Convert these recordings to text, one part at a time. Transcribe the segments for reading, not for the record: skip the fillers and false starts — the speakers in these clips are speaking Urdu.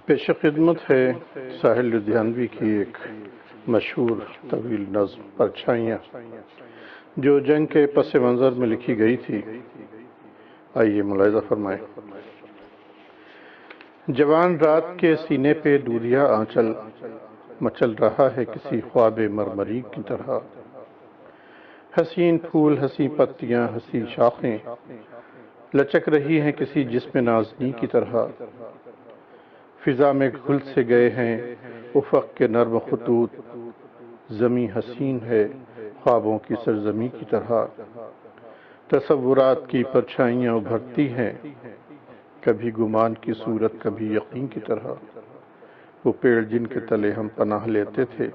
پیش خدمت ہے ساحل لدھیانوی کی ایک مشہور طویل نظم پرچھائیاں جو جنگ کے پس منظر میں لکھی گئی تھی۔ آئیے ملاحظہ فرمائیں۔ جوان رات کے سینے پہ دودھیا آنچل مچل رہا ہے کسی خواب مرمری کی طرح۔ حسین پھول، حسین پتیاں، حسین شاخیں لچک رہی ہیں کسی جسم نازنی کی طرح۔ فضا میں گھل سے گئے ہیں افق کے نرم خطوط، زمیں حسین ہے خوابوں کی سرزمین کی طرح۔ تصورات کی پرچھائیاں ابھرتی ہیں، کبھی گمان کی صورت کبھی یقین کی طرح۔ وہ پیڑ جن کے تلے ہم پناہ لیتے تھے،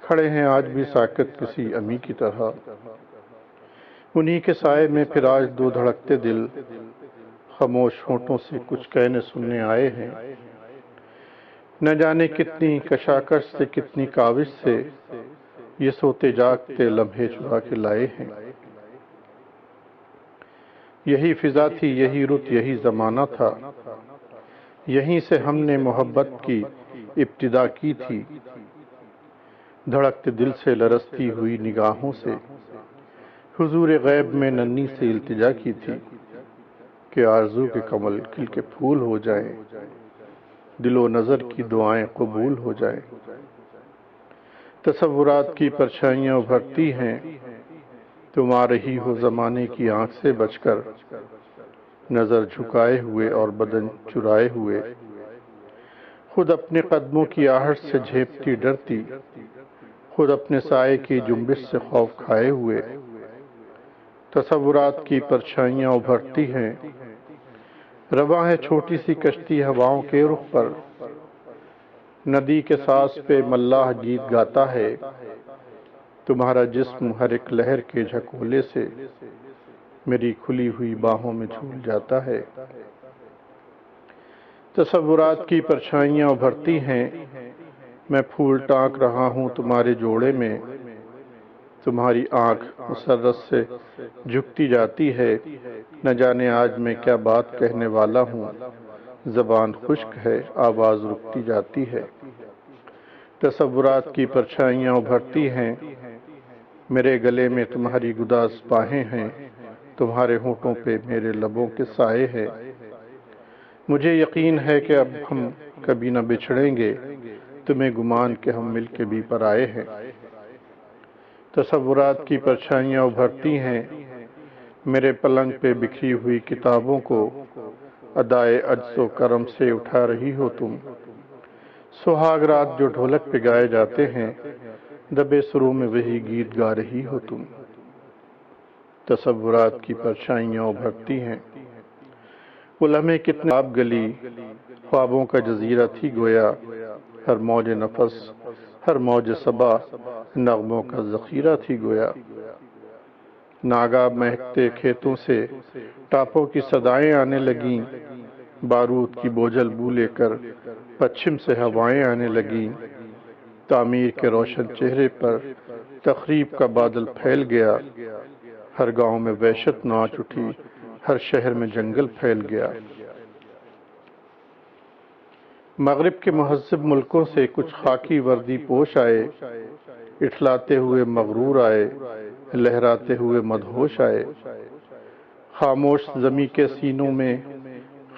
کھڑے ہیں آج بھی ساکت کسی امی کی طرح۔ انہی کے سائے میں پھر آج دو دھڑکتے دل خاموش ہونٹوں سے کچھ کہنے سننے آئے ہیں۔ نہ جانے کتنی کشاکش سے کتنی کاوش سے یہ سوتے جاگتے لمحے چرا کے لائے ہیں۔ یہی فضا تھی، یہی رت، یہی زمانہ تھا، یہیں سے ہم نے محبت کی ابتدا کی تھی۔ دھڑکتے دل سے لرزتی ہوئی نگاہوں سے حضور غیب میں ننھی سے التجا کی تھی کہ آرزو کے کمل کھل کے پھول ہو جائیں، دل و نظر کی دعائیں قبول ہو جائیں۔ تصورات کی پرچھائیاں ابھرتی ہیں، تم آ رہی ہو زمانے کی آنکھ سے بچ کر، نظر جھکائے ہوئے اور بدن چرائے ہوئے، خود اپنے قدموں کی آہٹ سے جھیپتی ڈرتی، خود اپنے سائے کی جنبش سے خوف کھائے ہوئے۔ تصورات کی پرچھائیاں ابھرتی ہیں، رواں ہے چھوٹی سی کشتی ہواؤں کے رخ پر، ندی کے ساز پہ ملاح گیت گاتا ہے، تمہارا جسم ہر ایک لہر کے جھکولے سے میری کھلی ہوئی باہوں میں جھول جاتا ہے۔ تصورات کی پرچھائیاں ابھرتی ہیں، میں پھول ٹانک رہا ہوں تمہارے جوڑے میں، تمہاری آنکھ مسرت سے جھکتی جاتی ہے، نہ جانے آج میں کیا بات کہنے والا ہوں، زبان خشک ہے آواز رکتی جاتی ہے۔ تصورات کی پرچھائیاں ابھرتی ہیں، میرے گلے میں تمہاری گداز باہیں ہیں، تمہارے ہونٹوں پہ میرے لبوں کے سائے ہیں۔ مجھے یقین ہے کہ اب ہم کبھی نہ بچھڑیں گے، تمہیں گمان کہ ہم مل کے بھی پرائے ہیں۔ تصورات کی پرچھائیاں ابھرتی ہیں، میرے پلنگ پہ بکھری ہوئی کتابوں کو ادائے عجز و کرم سے اٹھا رہی ہو تم۔ سہاگ رات جو ڈھولک پہ گائے جاتے ہیں، دبے سروں میں وہی گیت گا رہی ہو تم۔ تصورات کی پرچھائیاں ابھرتی ہیں، وہ لمحے کتنے آپ گلی خوابوں کا جزیرہ تھی گویا، ہر موج نفس ہر موج صبا نغموں کا ذخیرہ تھی گویا۔ ناگاہ مہکتے کھیتوں سے ٹاپوں کی صدائیں آنے لگیں، بارود کی بوجھل بو لے کر پچھم سے ہوائیں آنے لگیں۔ تعمیر کے روشن چہرے پر تخریب کا بادل پھیل گیا، ہر گاؤں میں وحشت ناچ اٹھی، ہر شہر میں جنگل پھیل گیا۔ مغرب کے مہذب ملکوں سے کچھ خاکی وردی پوش آئے، اٹھلاتے ہوئے مغرور آئے، لہراتے ہوئے مدہوش آئے۔ خاموش زمیں کے سینوں میں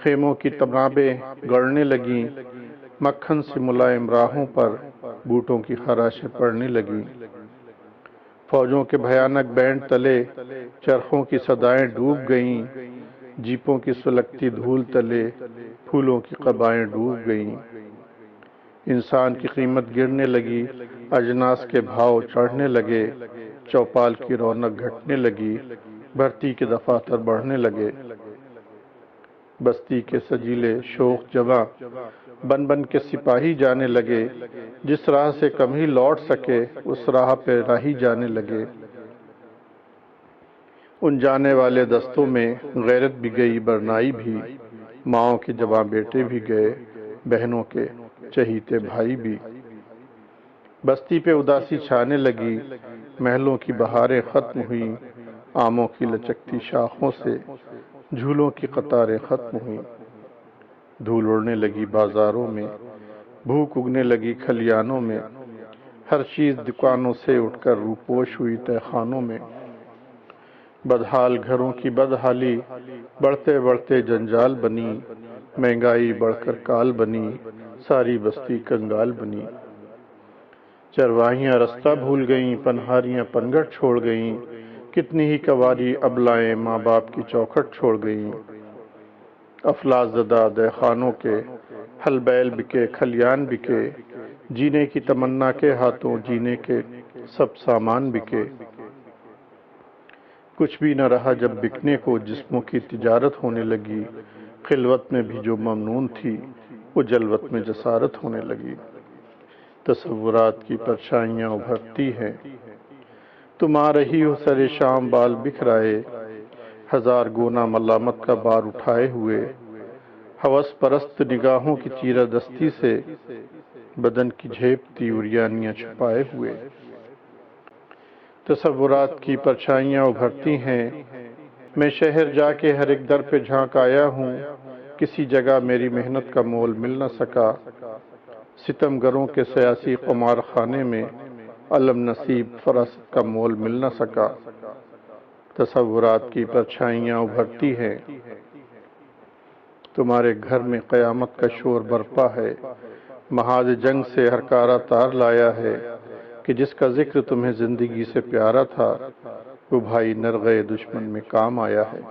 خیموں کی تنابیں گڑنے لگیں، مکھن سے ملائم راہوں پر بوٹوں کی خراشیں پڑنے لگیں۔ فوجوں کے بھیانک بینڈ تلے چرخوں کی صدائیں ڈوب گئیں، جیپوں کی سلگتی دھول تلے پھولوں کی قبائیں ڈوب گئیں۔ انسان کی قیمت گرنے لگی، اجناس کے بھاؤ چڑھنے لگے، چوپال کی رونق گھٹنے لگی، بھرتی کے دفاتر بڑھنے لگے۔ بستی کے سجیلے شوخ جواں بن بن کے سپاہی جانے لگے، جس راہ سے کم ہی لوٹ سکے اس راہ پہ راہی جانے لگے۔ ان جانے والے دستوں میں غیرت بھی گئی، برنائی بھی، ماؤں کے جواں بیٹے بھی گئے، بہنوں کے چہیتے بھائی بھی۔ بستی پہ اداسی چھانے لگی، محلوں کی بہاریں ختم ہوئیں، آموں کی لچکتی شاخوں سے جھولوں کی قطاریں ختم ہوئیں۔ دھول اڑنے لگی بازاروں میں، بھوک اگنے لگی کھلیانوں میں، ہر چیز دکانوں سے اٹھ کر روپوش ہوئی تہخانوں میں، بدحال گھروں کی بدحالی بڑھتے بڑھتے جنجال بنی، مہنگائی بڑھ کر کال بنی، ساری بستی کنگال بنی، چرواہیاں رستہ بھول گئیں، پنہاریاں پنگھٹ چھوڑ گئیں، کتنی ہی کواری ابلائیں ماں باپ کی چوکھٹ چھوڑ گئیں، افلاس زدہ دہخانوں کے ہل بیل بکے کھلیان بکے، جینے کی تمنا کے ہاتھوں جینے کے سب سامان بکے، کچھ بھی نہ رہا جب بکنے کو، جسموں کی تجارت ہونے لگی، خلوت میں بھی جو ممنون تھی وہ جلوت میں جسارت ہونے لگی، تصورات کی پرچھائیاں ابھرتی ہیں، تم آ رہی ہو سر شام بال بکھرائے، ہزار گونا ملامت کا بار اٹھائے ہوئے، ہوس پرست نگاہوں کی چیرہ دستی سے بدن کی جھیپتی عریانیاں چھپائے ہوئے، تصورات کی پرچھائیاں ابھرتی ہیں، میں شہر جا کے ہر ایک در پہ جھانک آیا ہوں، کسی جگہ میری محنت کا مول مل نہ سکا، ستم گروں کے سیاسی قمار خانے میں علم نصیب فراست کا مول مل نہ سکا، تصورات کی پرچھائیاں ابھرتی ہیں، تمہارے گھر میں قیامت کا شور برپا ہے، محاذ جنگ سے ہر کارا تار لایا ہے، کہ جس کا ذکر تمہیں زندگی سے پیارا تھا وہ بھائی نرغے دشمن میں کام آیا ہے،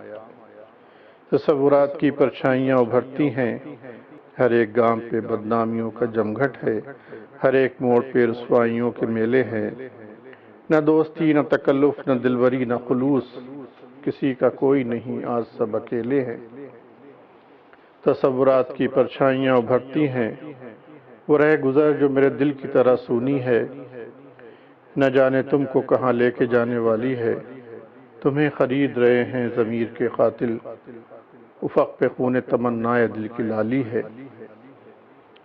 تصورات کی پرچھائیاں ابھرتی ہیں، ہر ایک گام پہ بدنامیوں کا جمگھٹ ہے، ہر ایک موڑ پہ رسوائیوں کے میلے ہیں، نہ دوستی نہ تکلف نہ دلبری نہ خلوص، کسی کا کوئی نہیں آج سب اکیلے ہیں، تصورات کی پرچھائیاں ابھرتی ہیں، وہ رہ گزر جو میرے دل کی طرح سونی ہے، نہ جانے تم کو کہاں لے کے جانے والی ہے، تمہیں خرید رہے ہیں ضمیر کے قاتل، افق پہ خون تمنائے دل کی لالی ہے،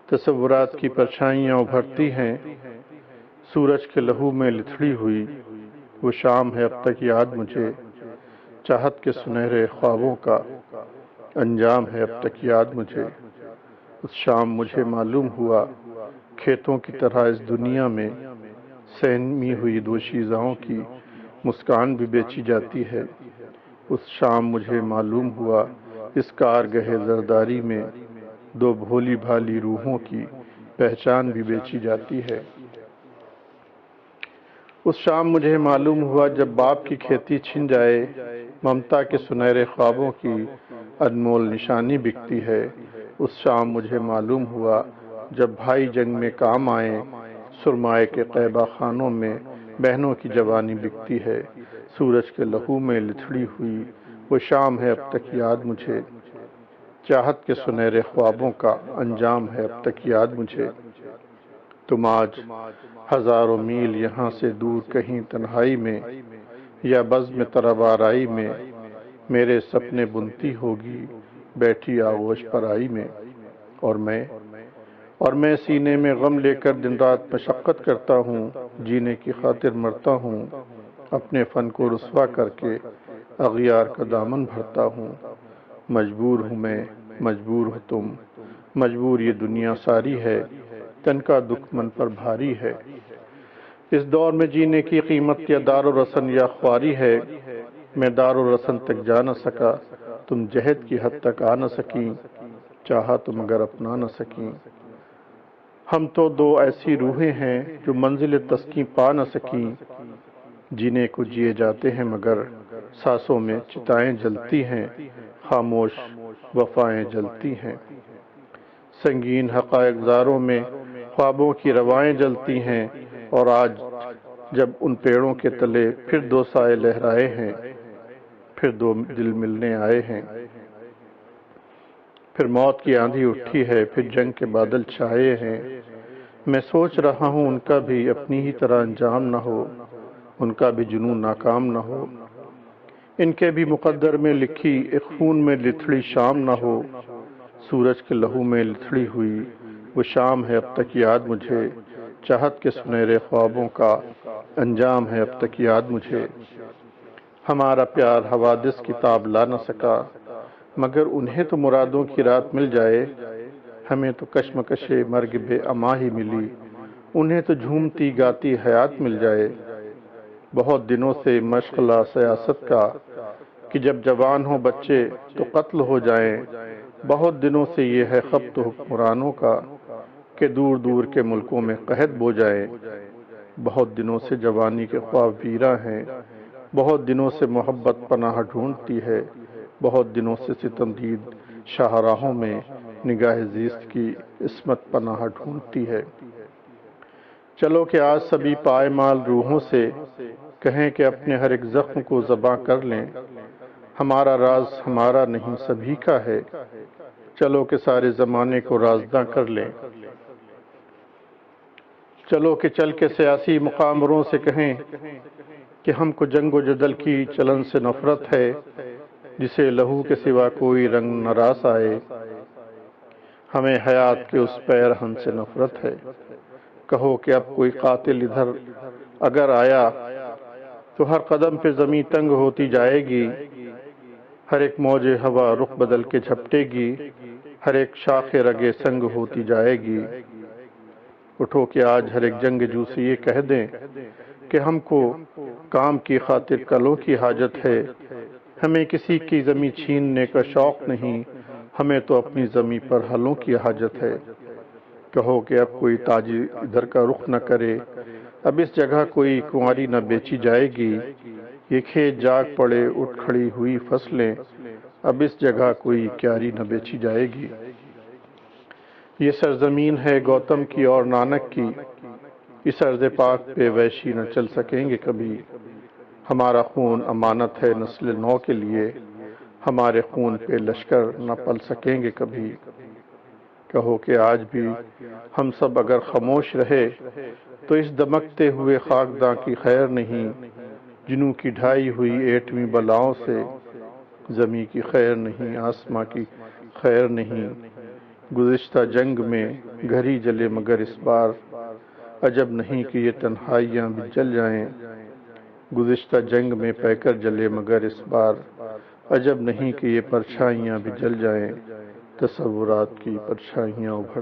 تصورات کی پرچھائیاں ابھرتی ہیں، سورج کے لہو میں لتھڑی ہوئی وہ شام ہے اب تک یاد مجھے، چاہت کے سنہرے خوابوں کا انجام ہے اب تک یاد مجھے، اس شام مجھے معلوم ہوا کھیتوں کی طرح اس دنیا میں سہمی ہوئی دوشیزاؤں کی مسکان بھی بیچی جاتی ہے، اس شام مجھے معلوم ہوا اس کارگہ زرداری میں دو بھولی بھالی روحوں کی پہچان بھی بیچی جاتی ہے، اس شام مجھے معلوم ہوا جب باپ کی کھیتی چھن جائے ممتا کے سنہرے خوابوں کی انمول نشانی بکتی ہے، اس شام مجھے معلوم ہوا جب بھائی جنگ میں کام آئیں سرمائے کے قیبہ خانوں میں بہنوں کی جوانی بکتی ہے، سورج کے لہو میں لتھڑی ہوئی وہ شام ہے اب تک یاد مجھے، چاہت کے سنہرے خوابوں کا انجام ہے اب تک یاد مجھے، تم آج ہزاروں میل یہاں سے دور کہیں تنہائی میں یا بزم طرب آرائی میں میرے سپنے بنتی ہوگی بیٹھی آغوش پر آئی میں، اور میں سینے میں غم لے کر دن رات مشقت کرتا ہوں، جینے کی خاطر مرتا ہوں، اپنے فن کو رسوا کر کے اغیار کا دامن بھرتا ہوں، مجبور ہوں میں مجبور ہو تم، مجبور یہ دنیا ساری ہے، تن کا دکھ من پر بھاری ہے، اس دور میں جینے کی قیمت یا دار و رسن یا خواری ہے، میں دار و رسن تک جا نہ سکا، تم جہد کی حد تک آ نہ سکیں، چاہا تو مگر اپنا نہ سکیں، ہم تو دو ایسی روحیں ہیں جو منزل تسکیں پا نہ سکیں، جینے کو جیے جاتے ہیں مگر سانسوں میں چتائیں جلتی ہیں، خاموش وفائیں جلتی ہیں، سنگین حقائق زاروں میں خوابوں کی روائیں جلتی ہیں، اور آج جب ان پیڑوں کے تلے پھر دو سائے لہرائے ہیں، پھر دو دل ملنے آئے ہیں، پھر موت کی آندھی اٹھی ہے، پھر جنگ کے بادل چھائے ہیں، میں سوچ رہا ہوں ان کا بھی اپنی ہی طرح انجام نہ ہو، ان کا بھی جنون ناکام نہ ہو، ان کے بھی مقدر میں لکھی ایک خون میں لتھڑی شام نہ ہو، سورج کے لہو میں لتھڑی ہوئی وہ شام ہے اب تک یاد مجھے، چاہت کے سنہرے خوابوں کا انجام ہے اب تک یاد مجھے، ہمارا پیار حوادث کی تاب لا نہ سکا، مگر انہیں تو مرادوں کی رات مل جائے، ہمیں تو کشمکش مرگ بے اما ہی ملی، انہیں تو جھومتی گاتی حیات مل جائے۔ بہت دنوں سے مشغلہ سیاست کا کہ جب جوان ہوں بچے تو قتل ہو جائیں، بہت دنوں سے یہ ہے خبط حکمرانوں کا کہ دور دور کے ملکوں میں قحط بو جائیں۔ بہت دنوں سے جوانی کے خواب ویراں ہیں، بہت دنوں سے محبت پناہ ڈھونڈتی ہے، بہت دنوں سے ستم دید شاہراہوں میں نگاہ زیست کی عصمت پناہ ڈھونڈتی ہے۔ چلو کہ آج سبھی پائمال روحوں سے کہیں کہ اپنے ہر ایک زخم کو زباں کر لیں، ہمارا راز ہمارا نہیں سبھی کا ہے، چلو کہ سارے زمانے کو رازداں کر لیں۔ چلو کہ چل کے سیاسی مقامروں سے کہیں کہ ہم کو جنگ و جدل کی چلن سے نفرت ہے، جسے لہو کے سوا کوئی رنگ نہ راس آئے، ہمیں حیات کے اس پیرہن سے نفرت ہے۔ کہو کہ اب کوئی قاتل ادھر اگر آیا تو ہر قدم پہ زمیں تنگ ہوتی جائے گی، ہر ایک موج ہوا رخ بدل کے جھپٹے گی، ہر ایک شاخ رگے سنگ ہوتی جائے گی۔ اٹھو کہ آج ہر ایک جنگ جو سے یہ کہہ دیں کہ ہم کو کام کی خاطر کلوں کی حاجت ہے، ہمیں کسی کی زمیں چھیننے کا شوق نہیں، ہمیں تو اپنی زمیں پر ہلوں کی حاجت ہے۔ کہو کہ اب کوئی تاجر ادھر کا رخ نہ کرے، اب اس جگہ کوئی کنواری نہ بیچی جائے گی، یہ کھیت جاگ پڑے اٹھ کھڑی ہوئی فصلیں، اب اس جگہ کوئی کیاری نہ بیچی جائے گی۔ یہ سرزمین ہے گوتم کی اور نانک کی، اس ارض پاک پہ ویشی نہ چل سکیں گے کبھی، ہمارا خون امانت ہے نسل نو کے لیے، ہمارے خون پہ لشکر نہ پل سکیں گے کبھی۔ کہو کہ آج بھی ہم سب اگر خاموش رہے تو اس دمکتے ہوئے خاکداں کی خیر نہیں، جنوں کی ڈھائی ہوئی ایٹمی بلاؤں سے زمیں کی خیر نہیں، آسماں کی خیر نہیں۔ گزشتہ جنگ میں گھر ہی جلے مگر اس بار عجب نہیں کہ یہ تنہائیاں بھی جل جائیں، گزشتہ جنگ میں پیکر جلے مگر اس بار عجب نہیں کہ یہ پرچھائیاں بھی جل جائیں، تصورات کی پرچھائیاں ابھر